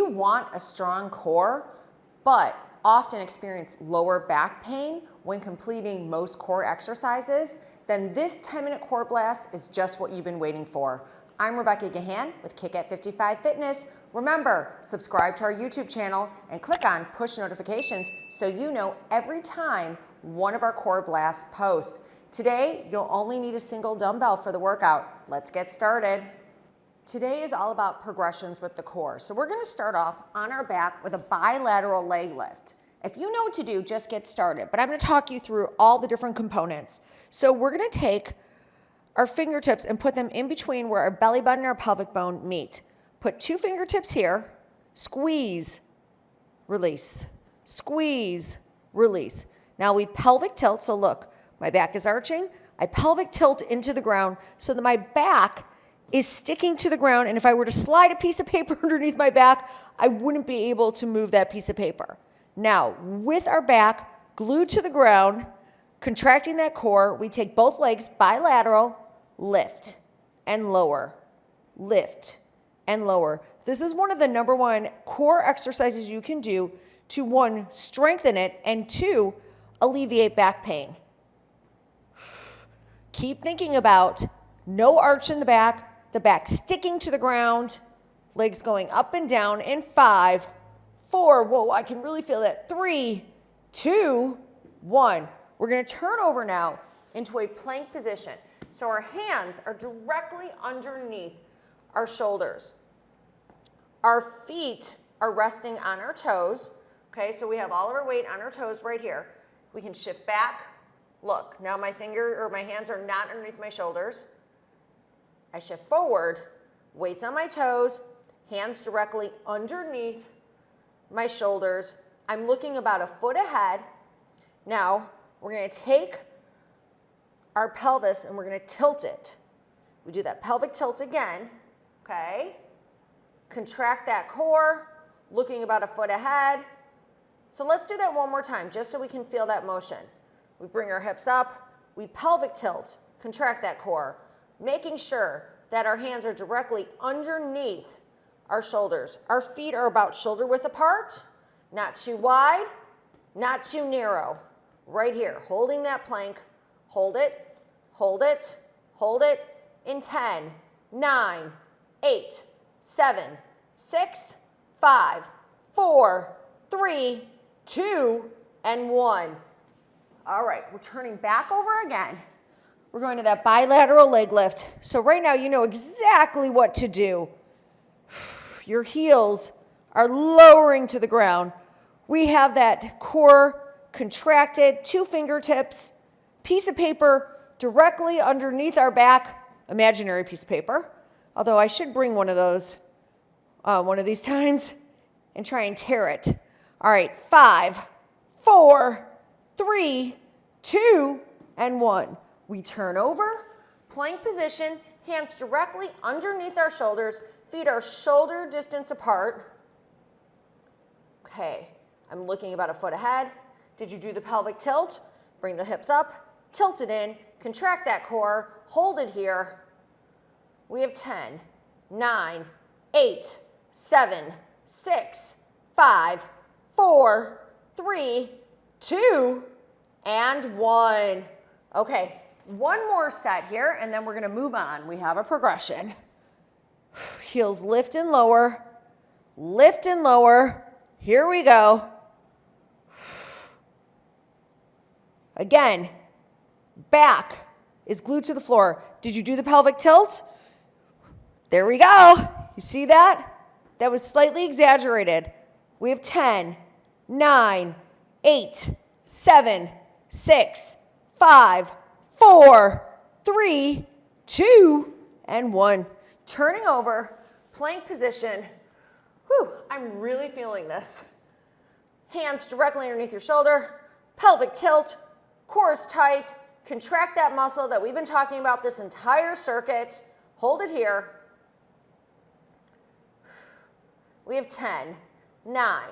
you want a strong core, but often experience lower back pain when completing most core exercises, then this 10-minute core blast is just what you've been waiting for. I'm Rebecca Gahan with Kick at 55 Fitness. Remember, subscribe to our YouTube channel and click on push notifications so you know every time one of our core blast posts. Today, you'll only need a single dumbbell for the workout. Let's get started. Today is all about progressions with the core. So we're gonna start off on our back with a bilateral leg lift. If you know what to do, just get started. But I'm gonna talk you through all the different components. So we're gonna take our fingertips and put them in between where our belly button and our pelvic bone meet. Put 2 fingertips here, squeeze, release, squeeze, release. Now we pelvic tilt, so look, my back is arching. I pelvic tilt into the ground so that my back is sticking to the ground, and if I were to slide a piece of paper underneath my back, I wouldn't be able to move that piece of paper. Now, with our back glued to the ground, contracting that core, we take both legs bilateral, lift and lower, lift and lower. This is one of the #1 core exercises you can do to 1, strengthen it, and 2, alleviate back pain. Keep thinking about no arch in the back sticking to the ground, legs going up and down in 5, 4, whoa, I can really feel that, 3, 2, 1. We're gonna turn over now into a plank position. So our hands are directly underneath our shoulders. Our feet are resting on our toes, okay? So we have all of our weight on our toes right here. We can shift back. Look, now my hands are not underneath my shoulders. I shift forward, weights on my toes, hands directly underneath my shoulders. I'm looking about a foot ahead. Now, we're gonna take our pelvis and we're gonna tilt it. We do that pelvic tilt again, okay? Contract that core, looking about a foot ahead. So let's do that one more time, just so we can feel that motion. We bring our hips up, we pelvic tilt, contract that core, making sure that our hands are directly underneath our shoulders. Our feet are about shoulder width apart, not too wide, not too narrow. Right here, holding that plank, hold it, hold it, hold it in 10, 9, 8, 7, 6, 5, 4, 3, 2, and 1. All right, we're turning back over again. We're going to that bilateral leg lift. So right now you know exactly what to do. Your heels are lowering to the ground. We have that core contracted, 2 fingertips, piece of paper directly underneath our back, imaginary piece of paper. Although I should bring one of those one of these times and try and tear it. All right, 5, 4, 3, 2, and 1. We turn over, plank position, hands directly underneath our shoulders, feet are shoulder distance apart. Okay, I'm looking about a foot ahead. Did you do the pelvic tilt? Bring the hips up, tilt it in, contract that core, hold it here. We have 10, 9, 8, 7, 6, 5, 4, 3, 2, and 1. Okay, one more set here, and then we're gonna move on. We have a progression. Heels lift and lower, lift and lower. Here we go. Again, back is glued to the floor. Did you do the pelvic tilt? There we go. You see that? That was slightly exaggerated. We have 10, 9, 8, 7, 6, 5, 4, 3, 2, and 1. Turning over, plank position. Whew, I'm really feeling this. Hands directly underneath your shoulder, pelvic tilt, core is tight, contract that muscle that we've been talking about this entire circuit. Hold it here. We have 10, 9,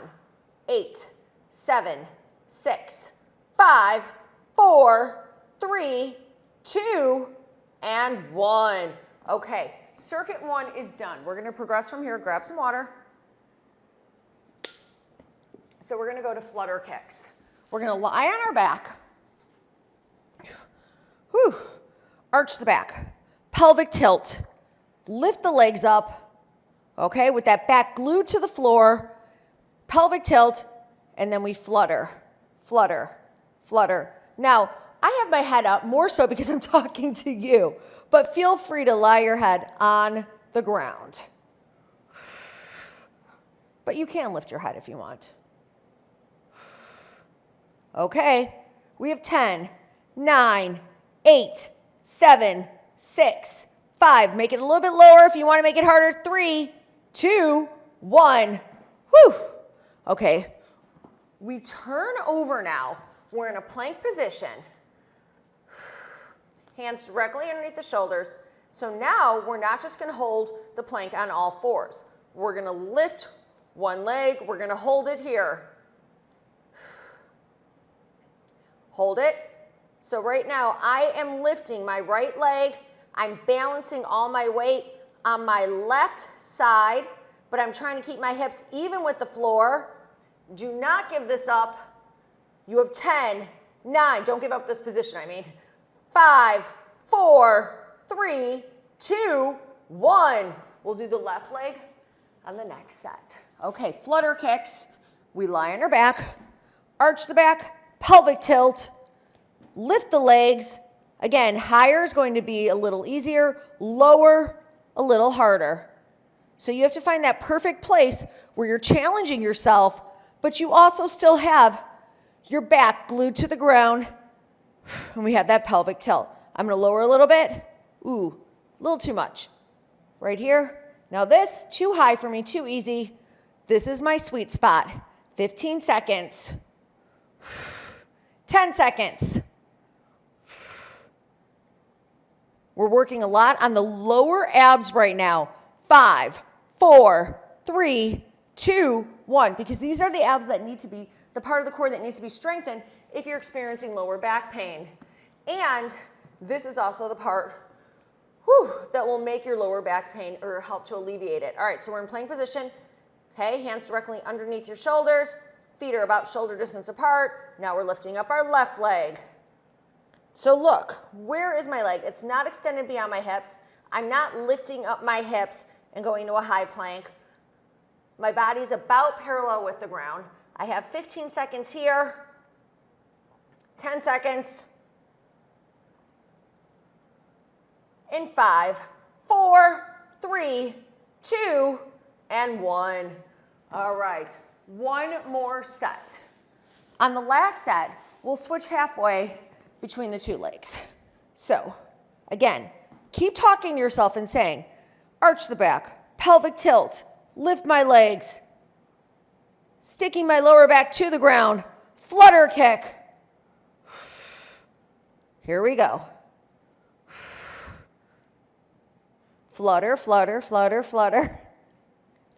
8, 7, 6, 5, 4, 3, 2, and 1. Okay, circuit 1 is done. We're gonna progress from here. Grab some water. So we're gonna go to flutter kicks. We're gonna lie on our back. Whew. Arch the back, pelvic tilt, lift the legs up, okay, with that back glued to the floor, pelvic tilt, and then we flutter, flutter, flutter. Now, I have my head up more so because I'm talking to you, but feel free to lie your head on the ground. But you can lift your head if you want. Okay, we have 10, 9, 8, 7, 6, 5. Make it a little bit lower if you want to make it harder. 3, 2, 1. Whew. Okay, we turn over now. We're in a plank position. Hands directly underneath the shoulders. So now we're not just going to hold the plank on all fours. We're going to lift one leg. We're going to hold it here. Hold it. So right now I am lifting my right leg. I'm balancing all my weight on my left side, but I'm trying to keep my hips even with the floor. Do not give this up. You have 10, 9, don't give up this position, 5, 4, 3, 2, 1. We'll do the left leg on the next set. Okay, flutter kicks. We lie on our back, arch the back, pelvic tilt, lift the legs. Again, higher is going to be a little easier, lower, a little harder. So you have to find that perfect place where you're challenging yourself, but you also still have your back glued to the ground, and we have that pelvic tilt. I'm gonna lower a little bit. Ooh, a little too much. Right here. Now this, too high for me, too easy. This is my sweet spot. 15 seconds. 10 seconds. We're working a lot on the lower abs right now. 5, 4, 3, 2, 1, because these are the abs that need to be the part of the core that needs to be strengthened if you're experiencing lower back pain. And this is also the part that will make your lower back pain or help to alleviate it. All right, so we're in plank position. Okay, hands directly underneath your shoulders. Feet are about shoulder distance apart. Now we're lifting up our left leg. So look, where is my leg? It's not extended beyond my hips. I'm not lifting up my hips and going to a high plank. My body's about parallel with the ground. I have 15 seconds here, 10 seconds, in 5, 4, 3, 2, and 1. All right, one more set. On the last set, we'll switch halfway between the two legs. So, again, keep talking to yourself and saying, arch the back, pelvic tilt, lift my legs, sticking my lower back to the ground, flutter kick. Here we go. Flutter, flutter, flutter, flutter.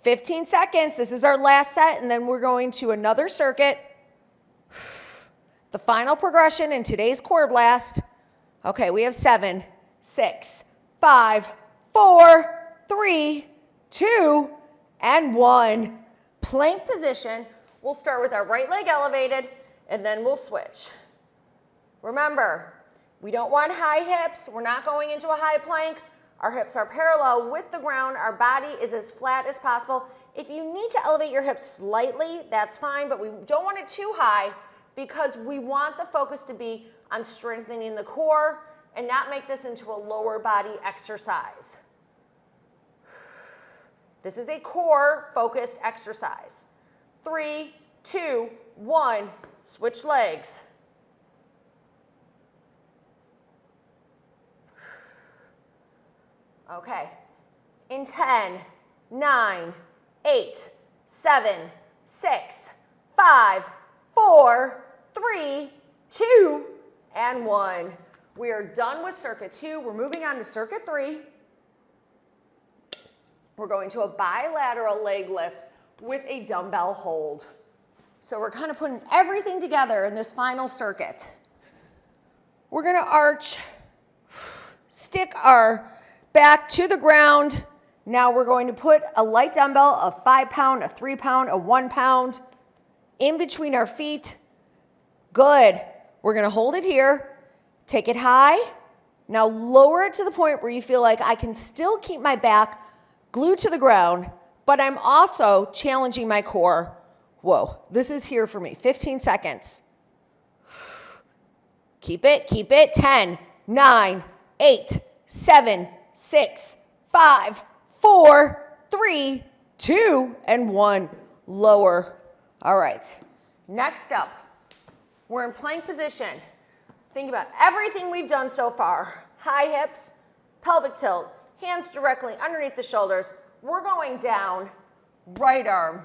15 seconds. This is our last set, and then we're going to another circuit. The final progression in today's core blast. Okay, we have 7, 6, 5, 4, 3, 2, and 1. Plank position. We'll start with our right leg elevated, and then we'll switch. Remember, we don't want high hips. We're not going into a high plank. Our hips are parallel with the ground. Our body is as flat as possible. If you need to elevate your hips slightly, that's fine, but we don't want it too high because we want the focus to be on strengthening the core and not make this into a lower body exercise. This is a core-focused exercise. 3, 2, 1, switch legs. Okay, in 10, 9, 8, 7, 6, 5, 4, 3, 2, and 1. We are done with circuit 2. We're moving on to circuit 3. We're going to a bilateral leg lift with a dumbbell hold. So we're kind of putting everything together in this final circuit. We're going to arch, stick our back to the ground. Now we're going to put a light dumbbell, a 5 pound, a 3 pound, a 1 pound, in between our feet. Good. We're going to hold it here. Take it high. Now lower it to the point where you feel like I can still keep my back glued to the ground, but I'm also challenging my core. Whoa, this is here for me. 15 seconds. Keep it, keep it. 10, 9, 8, 7, 6, 5, 4, 3, 2, and 1. Lower. All right. Next up, we're in plank position. Think about everything we've done so far. High hips, pelvic tilt, hands directly underneath the shoulders. We're going down, right arm,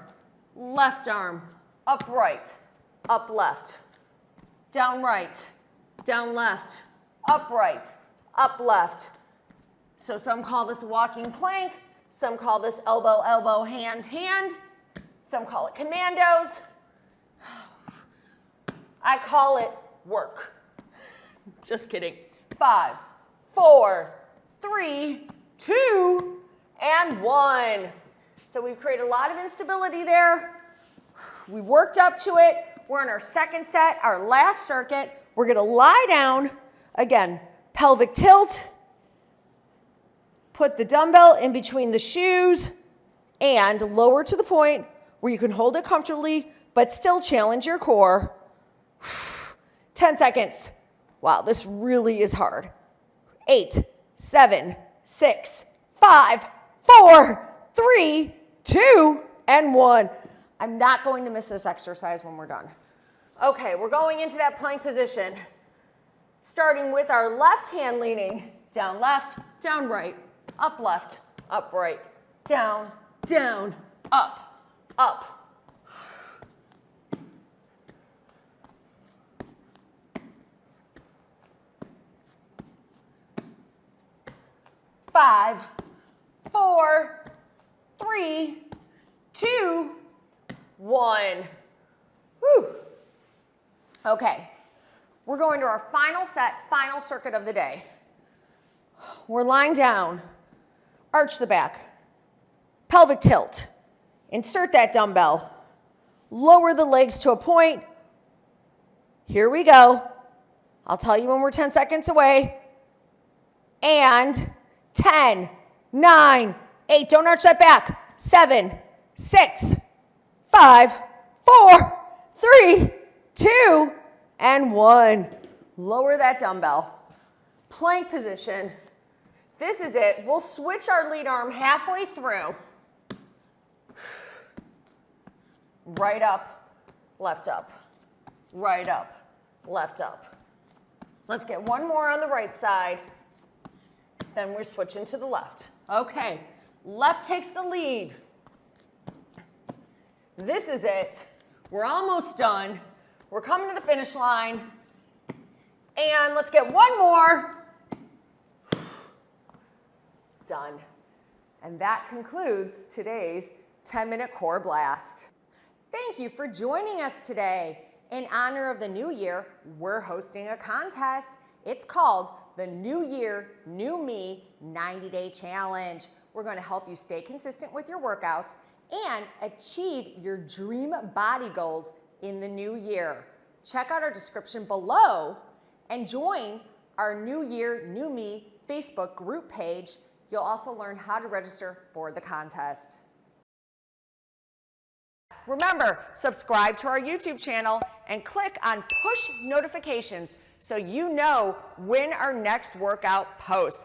up right, up left, down right, down left, up right, up left. So some call this a walking plank, some call this elbow, elbow, hand, hand. Some call it commandos. I call it work. Just kidding. 5, 4, 3, 2, and 1. So we've created a lot of instability there. We've worked up to it. We're in our second set, our last circuit. We're going to lie down. Again, pelvic tilt. Put the dumbbell in between the shoes and lower to the point where you can hold it comfortably but still challenge your core. 10 seconds. Wow, this really is hard. 8, 7, 6, 5, 4, 3, 2, and 1. I'm not going to miss this exercise when we're done. Okay, we're going into that plank position, starting with our left hand leaning down left, down right, up right, down, down, up, up. 5, 4, 3, 2, 1. Whew. Okay, we're going to our final set, final circuit of the day. We're lying down, arch the back, pelvic tilt, insert that dumbbell, lower the legs to a point. Here we go. I'll tell you when we're 10 seconds away. And 10, 9, 8, don't arch that back. 7, 6, 5, 4, 3, 2, and 1. Lower that dumbbell. Plank position. This is it. We'll switch our lead arm halfway through. Right up, left up, right up, left up. Let's get one more on the right side. Then we're switching to the left. Okay, left takes the lead. This is it. We're almost done. We're coming to the finish line. And let's get one more. Done. And that concludes today's 10-minute core blast. Thank you for joining us today. In honor of the new year, we're hosting a contest. It's called the New Year, New Me 90-Day Challenge. We're going to help you stay consistent with your workouts and achieve your dream body goals in the new year. Check out our description below and join our New Year, New Me Facebook group page. You'll also learn how to register for the contest. Remember, subscribe to our YouTube channel and click on push notifications so you know when our next workout posts.